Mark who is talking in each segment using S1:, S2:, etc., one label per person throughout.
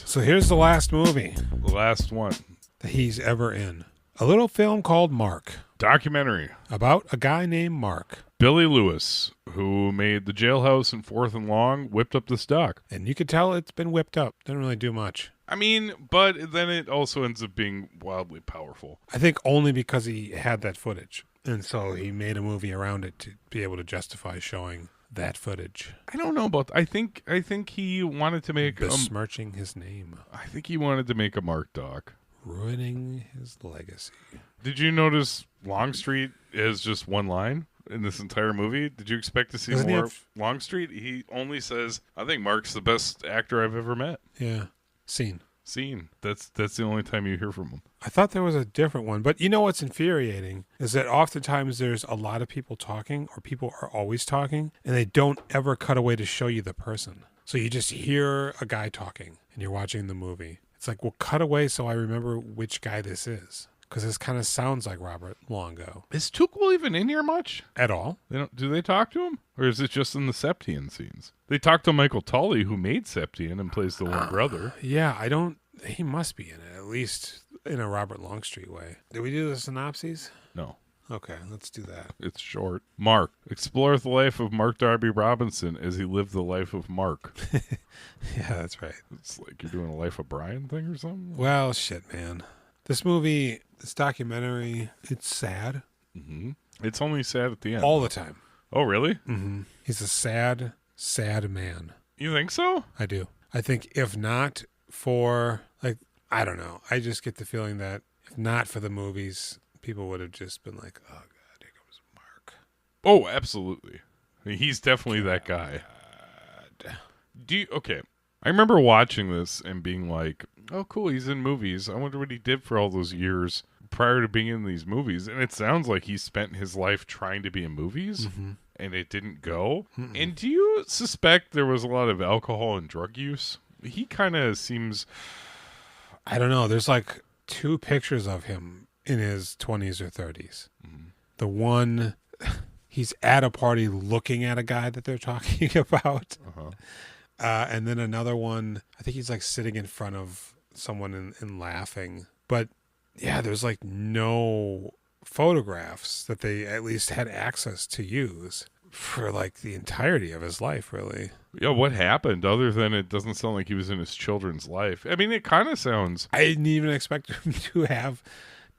S1: So here's the last movie
S2: The last one.
S1: that he's ever in. A little film called Mark,
S2: Documentary.
S1: about a guy named Mark.
S2: Billy Lewis, who made The Jailhouse and Fourth and Long, whipped up this doc.
S1: And you could tell it's been whipped up. Didn't really do much.
S2: I mean, but then it also ends up being wildly powerful.
S1: I think only because he had that footage. And so he made a movie around it to be able to justify showing that footage.
S2: I don't know about. I think he wanted to make.
S1: Besmirching his name.
S2: I think he wanted to make a Mark doc.
S1: Ruining his legacy.
S2: Did you notice Longstreet is just one line in this entire movie? Did you expect to see
S1: Doesn't he
S2: more
S1: have-
S2: Longstreet? He only says, "I think Mark's the best actor I've ever met."
S1: Yeah. Scene.
S2: That's the only time you hear from him.
S1: I thought there was a different one, but you know what's infuriating is that oftentimes there's a lot of people talking, or people are always talking, and they don't ever cut away to show you the person. So you just hear a guy talking, and you're watching the movie. It's like, well, cut away so I remember which guy this is, because this kind of sounds like Robert Longo.
S2: Is Tuchel even in here much?
S1: At all?
S2: Do they talk to him? Or is it just in the Septien scenes? They talk to Michael Tully, who made Septien and plays the one brother.
S1: Yeah, he must be in it, at least in a Robert Longstreet way. Did we do the synopses?
S2: No,
S1: Okay, let's do that.
S2: it's short. Mark explores the life of Mark Darby Robinson as he lived the life of Mark.
S1: Yeah, that's right.
S2: It's like you're doing a Life of Brian thing or something.
S1: Well, shit, man. This movie, this documentary, it's sad
S2: Mm-hmm. It's only sad at the end.
S1: all the time.
S2: Oh, really?
S1: Mm-hmm. He's a sad, sad man.
S2: You think so?
S1: I do. I think if not for, like, I don't know. I just get the feeling that if not for the movies, people would have just been like, oh, God, here comes Mark.
S2: Oh, absolutely. I mean, he's definitely that guy. Okay. I remember watching this and being like, oh, cool, he's in movies. I wonder what he did for all those years prior to being in these movies. And it sounds like he spent his life trying to be in movies, and it didn't go. And do you suspect there was a lot of alcohol and drug use? He kind of seems...
S1: I don't know. There's like 2 pictures of him in his 20s or 30s. The one, he's at a party looking at a guy that they're talking about. And then another one, I think he's like sitting in front of someone and laughing. But yeah, there's like no photographs that they at least had access to use for like the entirety of his life, really.
S2: Yeah, what happened other than it doesn't sound like he was in his children's life? I mean, it kind of sounds...
S1: I didn't even expect him to have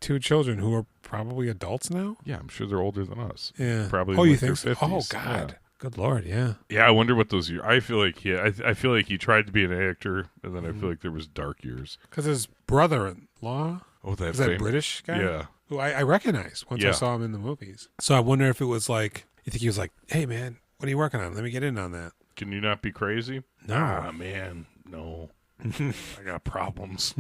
S1: 2 children who are probably adults now.
S2: Yeah, I'm sure they're older than us.
S1: Yeah.
S2: Probably
S1: Oh,
S2: in
S1: you
S2: like their
S1: think so?
S2: 50s.
S1: Oh, God.
S2: Yeah.
S1: Good Lord, yeah.
S2: Yeah, I wonder what those years... I feel like I feel like he tried to be an actor, and then I feel like there was dark years.
S1: Because his brother-in-law,
S2: Oh, that
S1: is that British guy?
S2: Yeah.
S1: Who I recognized once I
S2: Yeah.
S1: saw him in the movies. So I wonder if it was like, you think he was like, hey, man, what are you working on? Let me get in on that.
S2: Can you not be crazy?
S1: No.
S2: Ah, man, no. I got problems.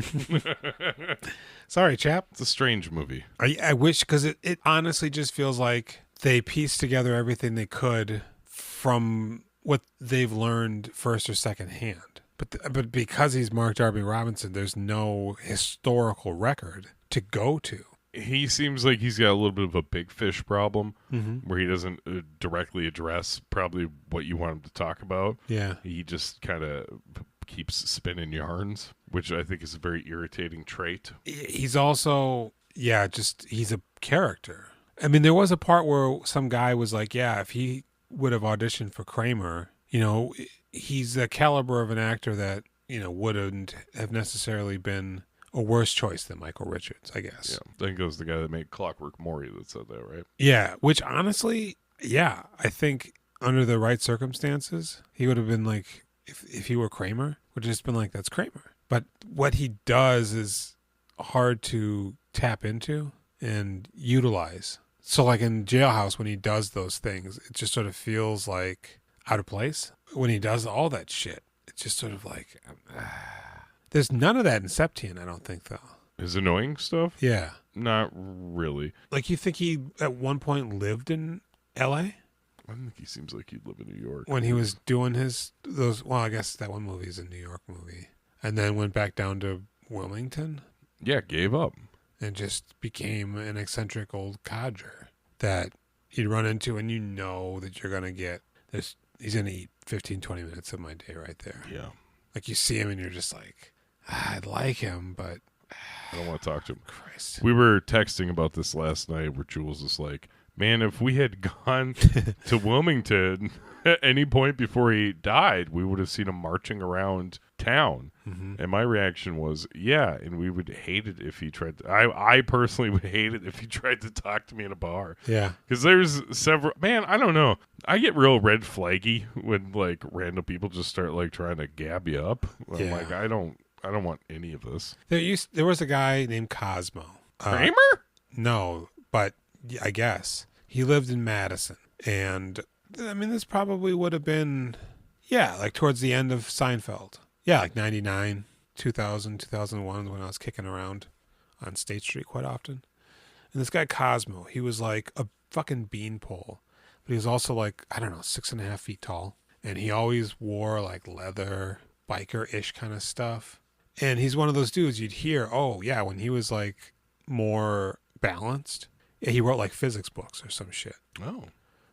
S1: Sorry, chap.
S2: It's a strange movie.
S1: I wish, because it honestly just feels like they pieced together everything they could from what they've learned first or second hand. But because he's Mark Darby Robinson, there's no historical record to go to.
S2: He seems like he's got a little bit of a big fish problem where he doesn't directly address probably what you want him to talk about.
S1: Yeah.
S2: He just kind of keeps spinning yarns, which I think is a very irritating trait.
S1: He's also, he's a character. I mean, there was a part where some guy was like, yeah, if he would have auditioned for Kramer, he's the caliber of an actor that, wouldn't have necessarily been a worse choice than Michael Richards, I guess.
S2: Yeah, I think it was the guy that made Clockwork Maury that said that, right?
S1: Yeah, which honestly, I think under the right circumstances, he would have been like, if he were Kramer, would have just been like, that's Kramer. But what he does is hard to tap into and utilize. So like in Jailhouse, when he does those things, it just sort of feels like out of place. When he does all that shit, it's just sort of like, there's none of that in Septien, I don't think, though.
S2: His annoying stuff?
S1: Yeah.
S2: Not really.
S1: Like, you think he at one point lived in L.A.?
S2: I don't think he seems like he'd live in New York.
S1: When he was doing I guess that one movie is a New York movie. And then went back down to Wilmington
S2: Yeah, gave up.
S1: and just became an eccentric old codger that you'd run into, and that you're going to get he's going to eat 15, 20 minutes of my day right there.
S2: Yeah.
S1: Like, you see him and you're just like, I'd like him, but
S2: I don't want to talk to him.
S1: Christ.
S2: We were texting about this last night where Jules was like, man, if we had gone to Wilmington at any point before he died, we would have seen him marching around town.
S1: Mm-hmm.
S2: And my reaction was, yeah, and we would hate it if he tried to. I personally would hate it if he tried to talk to me in a bar.
S1: Yeah.
S2: Because there's several, man, I don't know. I get real red flaggy when like random people just start like trying to gab you up. I'm like, I don't want any of this.
S1: There was a guy named Cosmo.
S2: Kramer?
S1: No, but I guess he lived in Madison, and I mean this probably would have been, like towards the end of Seinfeld. Yeah, like 99, 2000, 2001 when I was kicking around on State Street quite often. And this guy Cosmo, he was like a fucking beanpole, but he was also like, I don't know, 6.5 feet tall, and he always wore like leather, biker-ish kind of stuff. And he's one of those dudes you'd hear, oh yeah, when he was like more balanced, he wrote like physics books or some shit.
S2: Oh.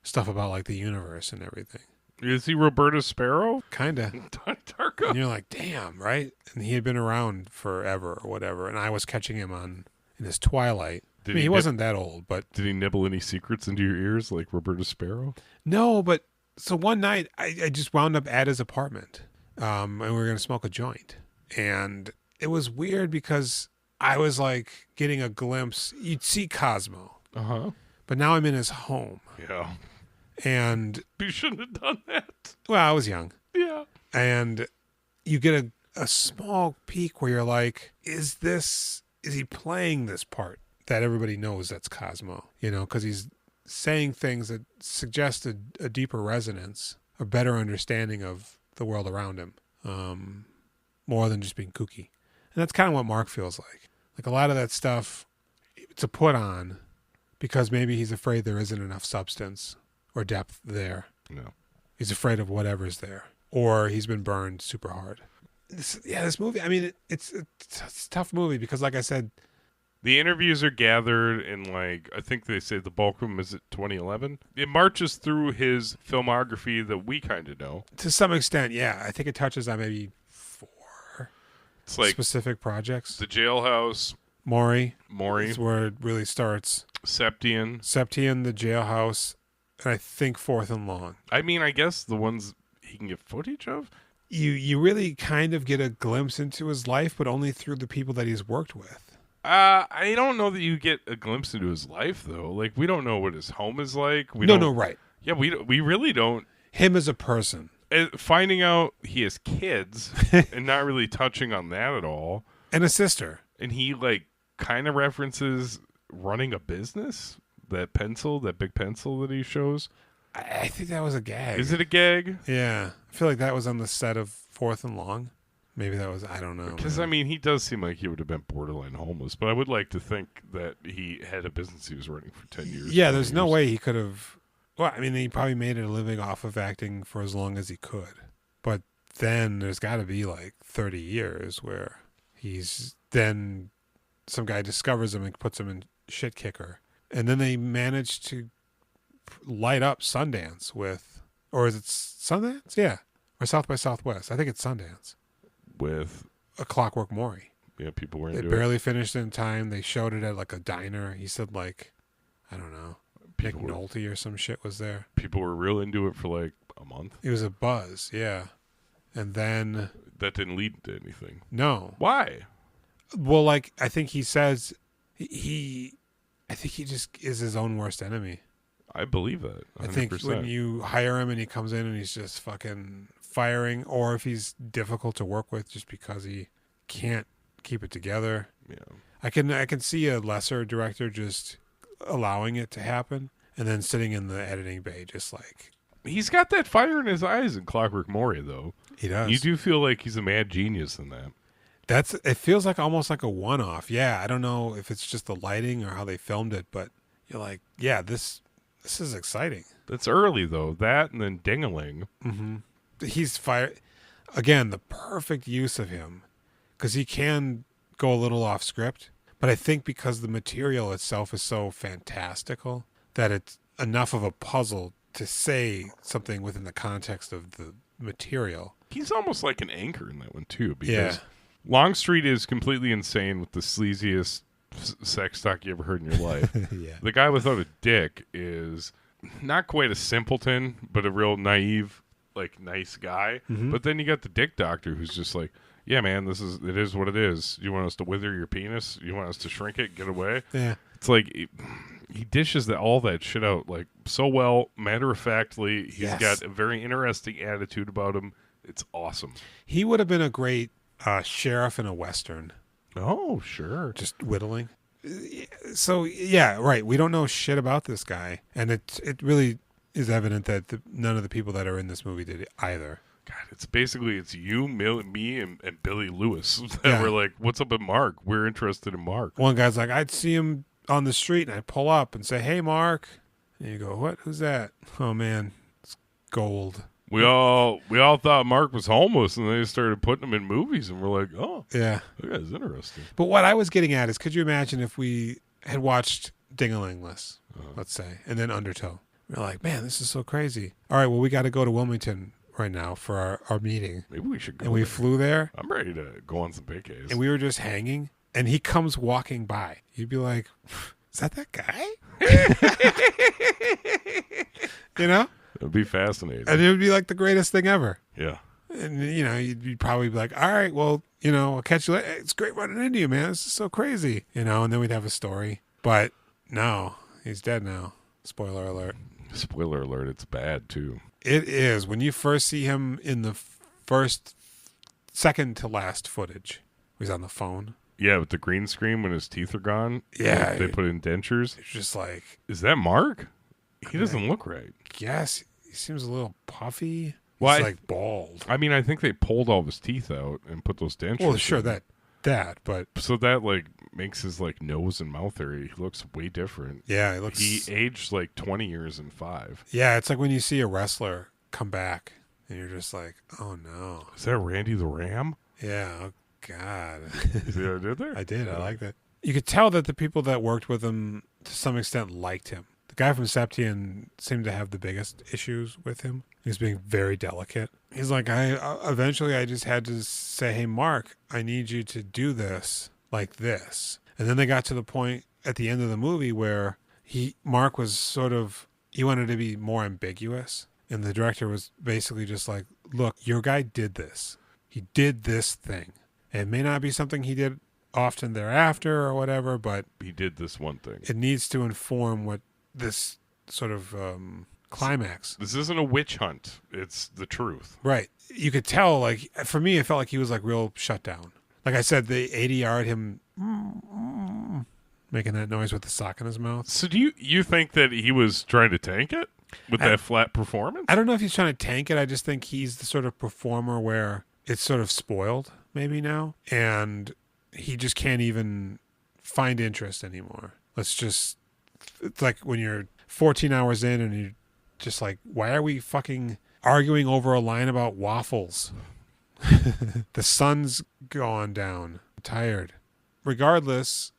S1: Stuff about like the universe and everything.
S2: Is he Roberta Sparrow?
S1: Kinda.
S2: Tarka?
S1: And you're like, damn, right? And he had been around forever or whatever. And I was catching him in his twilight. He wasn't that old, but...
S2: Did he nibble any secrets into your ears like Roberta Sparrow?
S1: No, but... So one night, I just wound up at his apartment. And we were going to smoke a joint. And it was weird because I was like getting a glimpse. You'd see Cosmo.
S2: Uh-huh.
S1: But now I'm in his home.
S2: Yeah.
S1: And...
S2: You shouldn't have done that.
S1: Well, I was young.
S2: Yeah.
S1: And you get a small peek where you're like, is he playing this part that everybody knows that's Cosmo? You know, because he's saying things that suggest a deeper resonance, a better understanding of the world around him, more than just being kooky. And that's kind of what Mark feels like. Like a lot of that stuff, it's a put on because maybe he's afraid there isn't enough substance or depth there.
S2: No.
S1: He's afraid of whatever's there. Or he's been burned super hard. This movie, I mean, it's a tough movie because, like I said...
S2: The interviews are gathered in, like, I think they say the bulk of them is at 2011. It marches through his filmography that we kind of know.
S1: To some extent, yeah. I think it touches on maybe 4 specific projects.
S2: The Jailhouse.
S1: Maury.
S2: Is
S1: where it really starts.
S2: Septien,
S1: the Jailhouse, and I think Fourth and Long.
S2: I mean, I guess the ones he can get footage of?
S1: You really kind of get a glimpse into his life, but only through the people that he's worked with.
S2: I don't know that you get a glimpse into his life, though. Like, we don't know what his home is like.
S1: Right.
S2: Yeah, we really don't.
S1: Him as a person.
S2: Finding out he has kids and not really touching on that at all.
S1: And a sister.
S2: And he, like, kind of references running a business. That big pencil that he shows.
S1: I think that was a gag.
S2: Is it a gag?
S1: Yeah. I feel like that was on the set of Fourth and Long. Maybe that was, I don't know.
S2: Because, I mean, he does seem like he would have been borderline homeless, but I would like to think that he had a business he was running for 10 years.
S1: Yeah, there's no way he could have... Well, I mean, he probably made a living off of acting for as long as he could. But then there's got to be like 30 years where then some guy discovers him and puts him in shit kicker. And then they managed to light up Sundance with... Or is it Sundance? Yeah. Or South by Southwest. I think it's Sundance.
S2: With
S1: a Clockwork Maury.
S2: Yeah, people were into
S1: it. They barely finished in time. They showed it at like a diner. He said like, I don't know, Nick Nolte or some shit was there.
S2: People were real into it for like a month.
S1: It was a buzz, yeah. And then...
S2: That didn't lead to anything.
S1: No.
S2: Why?
S1: Well, like, I think he says I think he just is his own worst enemy.
S2: I believe that. 100%.
S1: I think when you hire him and he comes in and he's just fucking... firing, or if he's difficult to work with just because he can't keep it together.
S2: Yeah.
S1: I can see a lesser director just allowing it to happen and then sitting in the editing bay just like...
S2: He's got that fire in his eyes in Clockwork Maury, though.
S1: He does.
S2: You do feel like he's a mad genius in that.
S1: It feels like almost like a one-off. Yeah, I don't know if it's just the lighting or how they filmed it, but you're like, yeah, this is exciting.
S2: That's early, though. That and then Ding-a-ling.
S1: Mm-hmm. He's again, the perfect use of him because he can go a little off script, but I think because the material itself is so fantastical that it's enough of a puzzle to say something within the context of the material.
S2: He's almost like an anchor in that one too, because Longstreet is completely insane with the sleaziest sex talk you ever heard in your life.
S1: Yeah.
S2: The guy without a dick is not quite a simpleton, but a real naive, like, nice guy.
S1: Mm-hmm.
S2: But then you got the dick doctor who's just like, yeah, man, it is what it is. You want us to wither your penis? You want us to shrink it? Get away?
S1: Yeah.
S2: It's like he dishes all that shit out like so well, matter-of-factly. He's got a very interesting attitude about him. It's awesome.
S1: He would have been a great sheriff in a Western.
S2: Oh, sure.
S1: Just whittling. So, yeah, right. We don't know shit about this guy. And it really is evident that none of the people that are in this movie did it either.
S2: God, it's you, me, and Billy Lewis that were like, what's up with Mark? We're interested in Mark.
S1: One guy's like, I'd see him on the street, and I'd pull up and say, hey, Mark. And you go, what? Who's that? Oh, man, it's gold.
S2: We all thought Mark was homeless, and they started putting him in movies, and we're like, oh,
S1: yeah,
S2: that guy's interesting.
S1: But what I was getting at is, could you imagine if we had watched Ding-a-ling-less, let's say, and then Undertow? We're like, man, this is so crazy. All right, well, we got to go to Wilmington right now for our meeting.
S2: Maybe we should go.
S1: And we flew there.
S2: I'm ready to go on some vacays.
S1: And we were just hanging, and he comes walking by. You'd be like, is that guy? You know?
S2: It'd be fascinating.
S1: And it would be like the greatest thing ever.
S2: Yeah.
S1: And, you know, you'd probably be like, all right, well, you know, I'll catch you later. It's great running into you, man. This is so crazy. You know, and then we'd have a story. But no, he's dead now. Spoiler alert.
S2: Spoiler alert, it's bad, too.
S1: It is. When you first see him in the second to last footage, he's on the phone.
S2: Yeah, with the green screen when his teeth are gone.
S1: Yeah.
S2: They put in dentures.
S1: It's just like...
S2: Is that Mark? He doesn't look right.
S1: Yes. He seems a little puffy.
S2: Well,
S1: he's like bald.
S2: I mean, I think they pulled all of his teeth out and put those dentures
S1: Well, sure,
S2: in.
S1: that, but...
S2: So that, like, makes his, like, nose and mouth area, he looks way different.
S1: Yeah, he looks...
S2: He aged, like, 20 years in 5.
S1: Yeah, it's like when you see a wrestler come back, and you're just like, oh, no.
S2: Is that Randy the Ram?
S1: Yeah, oh, God.
S2: You see what I did there?
S1: I did. I like that. You could tell that the people that worked with him, to some extent, liked him. The guy from Septien seemed to have the biggest issues with him. He was being very delicate. He's like, eventually I just had to say, hey, Mark, I need you to do this like this. And then they got to the point at the end of the movie where Mark was sort of, he wanted to be more ambiguous. And the director was basically just like, look, your guy did this. He did this thing. It may not be something he did often thereafter or whatever, but
S2: he did this one thing.
S1: It needs to inform what this sort of climax.
S2: This isn't a witch hunt. It's the truth.
S1: Right. You could tell, like, for me, it felt like he was like real shut down. Like I said, the ADR'd him making that noise with the sock in his mouth.
S2: So do you think that he was trying to tank it with that flat performance?
S1: I don't know if he's trying to tank it. I just think he's the sort of performer where it's sort of spoiled maybe now, and he just can't even find interest anymore. It's like when you're 14 hours in and you're just like, why are we fucking arguing over a line about waffles? The sun's gone down. I'm tired. Regardless,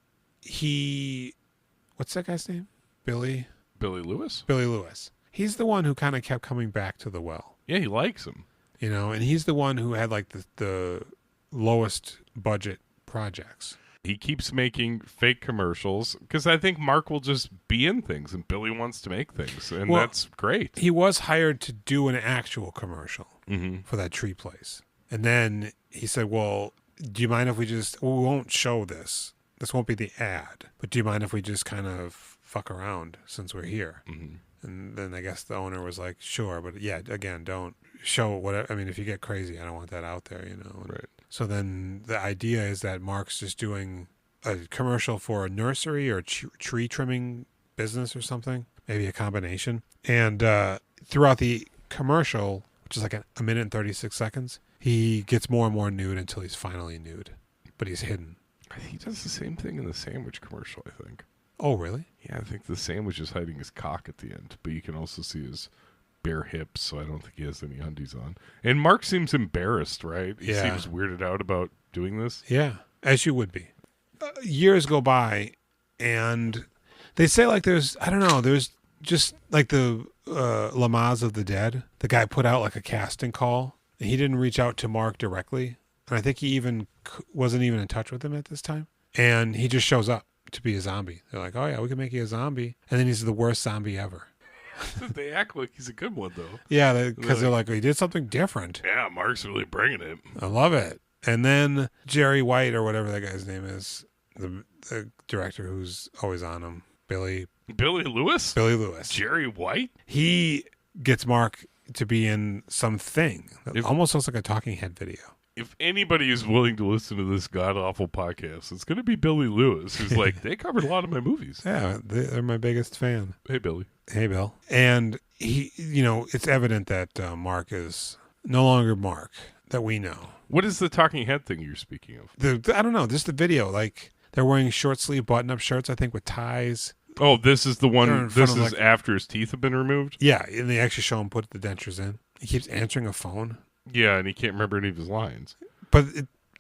S1: what's that guy's name? Billy
S2: Lewis?
S1: Billy Lewis. He's the one who kind of kept coming back to the well.
S2: Yeah, he likes him.
S1: You know, and he's the one who had like the lowest budget projects.
S2: He keeps making fake commercials because I think Mark will just be in things and Billy wants to make things. And that's great.
S1: He was hired to do an actual commercial for that tree place. And then he said, well, do you mind if we won't show this. This won't be the ad. But do you mind if we just kind of fuck around since we're here? Mm-hmm. And then I guess the owner was like, sure. But yeah, again, don't show whatever. I mean, if you get crazy, I don't want that out there, you know.
S2: Right.
S1: So then the idea is that Mark's just doing a commercial for a nursery or tree trimming business or something, maybe a combination. And throughout the commercial, which is like a minute and 36 seconds, he gets more and more nude until he's finally nude, but he's hidden.
S2: He does the same thing in the sandwich commercial, I think.
S1: Oh, really?
S2: Yeah, I think the sandwich is hiding his cock at the end, but you can also see his bare hips, so I don't think he has any undies on. And Mark seems embarrassed, right? He seems weirded out about doing this.
S1: Yeah, as you would be. Years go by, and they say like there's just like the Lamaze of the Dead. The guy put out like a casting call, and he didn't reach out to Mark directly And I think he even wasn't even in touch with him at this time. And he just shows up to be a zombie. They're like, oh, yeah, we can make you a zombie. And then he's the worst zombie ever.
S2: They act like he's a good one, though.
S1: Yeah, because they're like, he did something different.
S2: Yeah, Mark's really bringing it.
S1: I love it. And then Jerry White, or whatever that guy's name is, the director who's always on him, Billy
S2: Lewis?
S1: Billy Lewis.
S2: Jerry White?
S1: He gets Mark to be in something that almost looks like a talking head video.
S2: If anybody is willing to listen to this god-awful podcast, it's going to be Billy Lewis, who's like, they covered a lot of my movies.
S1: Yeah, they're my biggest fan.
S2: Hey, Billy.
S1: Hey, Bill. And he, it's evident that Mark is no longer Mark that we know.
S2: What is the talking head thing you're speaking of?
S1: I don't know. Just the video. Like, they're wearing short sleeve button-up shirts, I think, with ties.
S2: Oh, this is the one. This is after his teeth have been removed?
S1: Yeah, and they actually show him put the dentures in. He keeps answering a phone.
S2: Yeah, and he can't remember any of his lines.
S1: But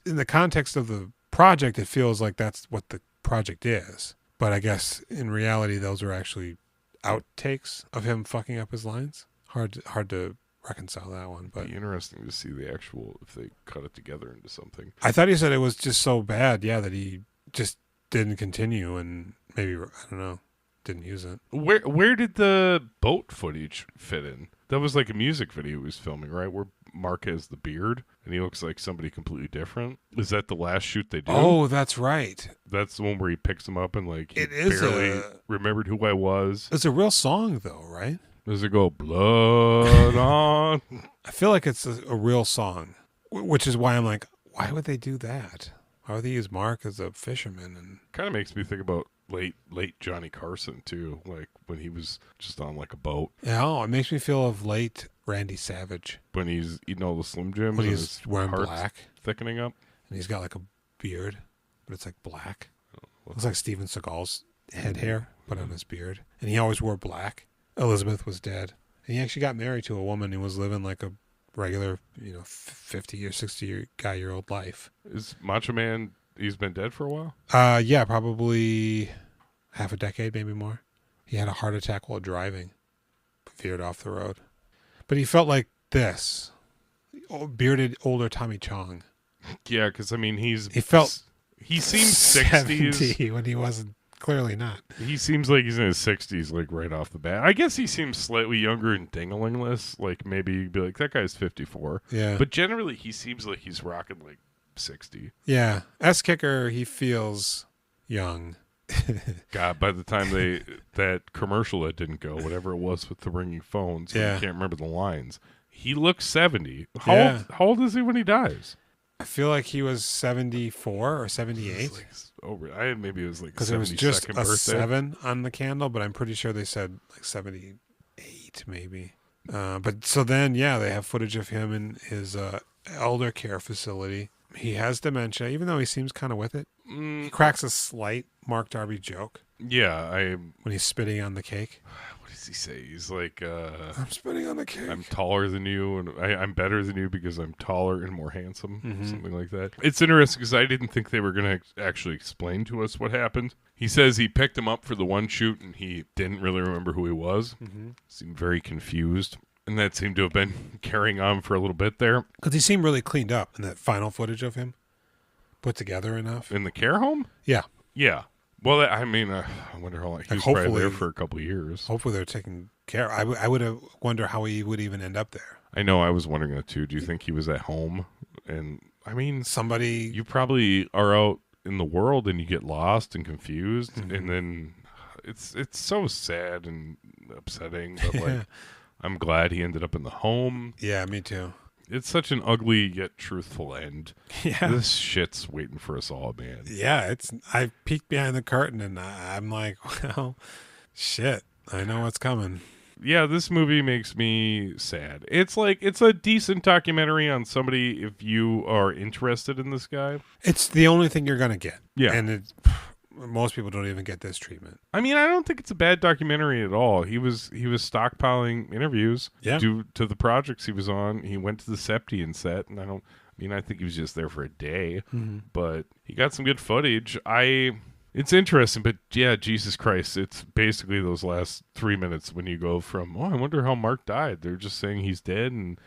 S1: in the context of the project, it feels like that's what the project is. But I guess in reality, those are actually outtakes of him fucking up his lines. Hard to reconcile that one. But
S2: it'd be interesting to see the actual, if they cut it together into something.
S1: I thought he said it was just so bad, that he just didn't continue and maybe, I don't know, didn't use it.
S2: Where did the boat footage fit in? That was like a music video he was filming, right? Where Mark has the beard and he looks like somebody completely different. Is that the last shoot they do?
S1: Oh, that's right.
S2: That's the one where he picks him up and like he
S1: it is
S2: barely remembered who I was.
S1: It's a real song though, right?
S2: Does it go blood on?
S1: I feel like it's a real song, which is why I'm like, why would they do that? Why would they use Mark as a fisherman? And
S2: kind of makes me think about late Johnny Carson too, like when he was just on like a boat.
S1: Yeah, it makes me feel of late Randy Savage
S2: when he's eating all the Slim Jims.
S1: When he's wearing black,
S2: thickening up,
S1: and he's got like a beard, but it's like black. Looks like Steven Seagal's head hair, but on his beard, and he always wore black. Elizabeth was dead, and he actually got married to a woman who was living like a regular, 50 or 60-year-old life.
S2: Is Macho Man? He's been dead for a while?
S1: Yeah, probably half a decade, maybe more. He had a heart attack while driving, veered off the road. But he felt like this, bearded, older Tommy Chong.
S2: Yeah, because,
S1: he seems
S2: 60s.
S1: 70 when he wasn't, clearly not.
S2: He seems like he's in his 60s, like, right off the bat. I guess he seems slightly younger in Ding-a-ling-less. Like, maybe you'd be like, that guy's 54.
S1: Yeah.
S2: But generally, he seems like he's rocking, like, 60.
S1: Yeah. S-Kicker, he feels young.
S2: God, by the time that commercial that didn't go, whatever it was with the ringing phones, I can't remember the lines. He looks 70. How old is he when he dies?
S1: I feel like he was 74 or 78.
S2: Maybe it was like
S1: because it was just a 7 on the candle, but I'm pretty sure they said like 78 maybe. But so then, they have footage of him in his elder care facility. He has dementia, even though he seems kind of with it. He cracks a slight Mark Darby joke.
S2: Yeah,
S1: when he's spitting on the cake.
S2: What does he say? He's like,
S1: I'm spitting on the cake.
S2: I'm taller than you, and I'm better than you because I'm taller and more handsome, something like that. It's interesting because I didn't think they were going to actually explain to us what happened. He says he picked him up for the one shoot, and he didn't really remember who he was. Seemed very confused. And that seemed to have been carrying on for a little bit there.
S1: Because he seemed really cleaned up in that final footage of him. Put together enough.
S2: In the care home?
S1: Yeah.
S2: Yeah. Well, I wonder how long. He was probably there for a couple of years.
S1: Hopefully they're taking care. I would have wonder how he would even end up there.
S2: I know. I was wondering that too. Do you think he was at home? And
S1: somebody.
S2: You probably are out in the world and you get lost and confused. And then it's so sad and upsetting. But like. I'm glad he ended up in the home.
S1: Yeah, me too.
S2: It's such an ugly yet truthful end.
S1: Yeah.
S2: This shit's waiting for us all, man.
S1: Yeah, I peeked behind the curtain and I'm like, well, shit. I know what's coming.
S2: Yeah, this movie makes me sad. It's a decent documentary on somebody if you are interested in this guy.
S1: It's the only thing you're going to get.
S2: Yeah.
S1: And most people don't even get this treatment.
S2: I don't think it's a bad documentary at all. He was stockpiling interviews due to the projects he was on. He went to the Septien set, and I think he was just there for a day, but he got some good footage. It's interesting, but yeah, Jesus Christ, it's basically those last 3 minutes when you go from, I wonder how Mark died. They're just saying he's dead, and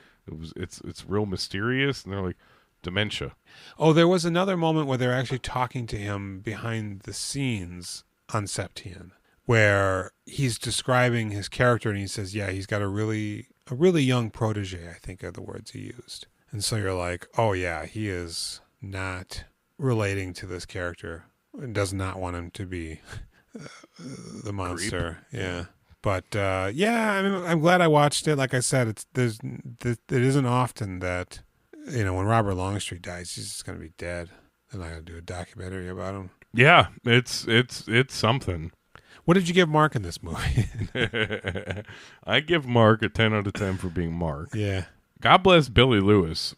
S2: it's real mysterious, and they're like, dementia.
S1: Oh, there was another moment where they're actually talking to him behind the scenes on Septien, where he's describing his character, and he says, yeah, he's got a really young protege, I think are the words he used. And so you're like, oh yeah, he is not relating to this character and does not want him to be the monster. Creep. Yeah. But yeah, I mean, I'm glad I watched it. Like I said, it isn't often that, you know, when Robert Longstreet dies, he's just going to be dead. They're not going to do a documentary about him.
S2: Yeah, it's something.
S1: What did you give Mark in this movie?
S2: I give Mark a 10 out of 10 for being Mark.
S1: Yeah.
S2: God bless Billy Lewis.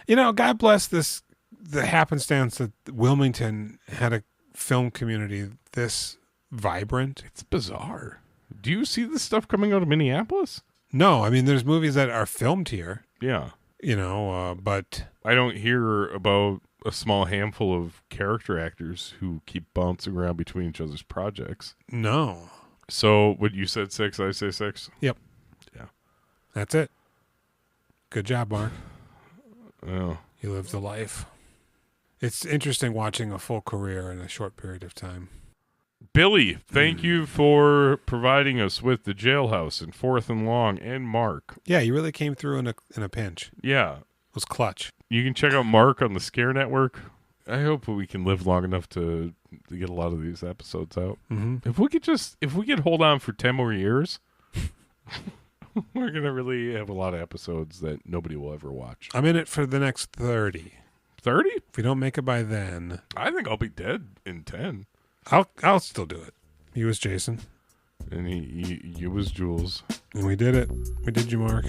S1: You know, God bless the happenstance that Wilmington had a film community this vibrant.
S2: It's bizarre. Do you see this stuff coming out of Minneapolis?
S1: No, I mean, there's movies that are filmed here.
S2: Yeah.
S1: You know, but
S2: I don't hear about a small handful of character actors who keep bouncing around between each other's projects.
S1: No.
S2: So, what you said 6, I say 6?
S1: Yep.
S2: Yeah.
S1: That's it. Good job, Mark.
S2: Oh.
S1: You lived the life. It's interesting watching a full career in a short period of time.
S2: Billy, thank you for providing us with the Jailhouse and Fourth and Long and Mark.
S1: Yeah, you really came through in a pinch.
S2: Yeah.
S1: It was clutch.
S2: You can check out Mark on the Scare Network. I hope we can live long enough to get a lot of these episodes out.
S1: Mm-hmm.
S2: If we could hold on for 10 more years, we're going to really have a lot of episodes that nobody will ever watch.
S1: I'm in it for the next 30.
S2: 30?
S1: If we don't make it by then,
S2: I think I'll be dead in 10.
S1: I'll still do it. You was Jason.
S2: And you was Jules.
S1: And we did it. We did you, Mark.